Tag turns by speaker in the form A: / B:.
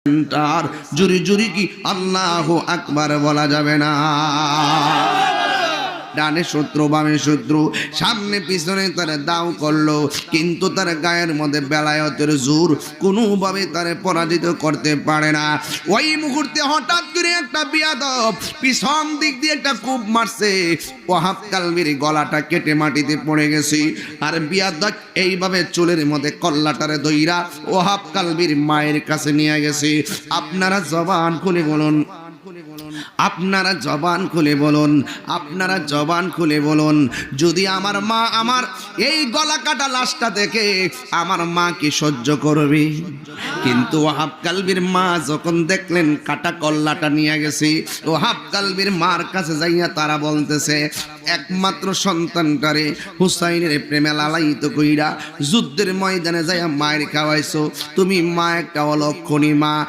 A: Centre জুরি জুরি কি আল্লাহু আকবার বলা যাবে না? ডানে শত্রু বামে শত্রু, সামনে পিছনে তারা দাও করলো, কিন্তু তার গায়ের মধ্যে বেলায়েতের জোর কোনোভাবে তারে পরাজিত করতে পারে না। ওই মুহূর্তে হঠাৎ করে একটা বিয়াদব পিছন দিক দিয়ে একটা কূপ মারছে, ওয়াহাব কালবির গলাটা কেটে মাটিতে পড়ে গেছে। আর বিয়াদব এইভাবে চুলের মধ্যে কল্লাটারে দইরা ওয়াহাব কালবির মায়ের কাছে নিয়ে গেছে। আপনারা জবান খুলে বলুন, আপনারা জবান খুলে বলুন, আপনারা জবান খুলে বলুন, যদি আমার মা আমার এই গলা কাটা লাশটা দেখে আমার মা কি সহ্য করবে? কিন্তু ওয়াহাব কালবির মা যখন দেখলেন কাটা কল্লাটা নিয়ে গেছে, ওয়াহাব কালবির মার কাছে যাইয়া তারা বলতেছে, একমাত্র সন্তানটারে হুসাইনের প্রেমে লালায়িত কইরা যুদ্ধের ময়দানে যাইয়া মায়ের খাওয়াইছো, তুমি মা একটা অলক্ষণী মা।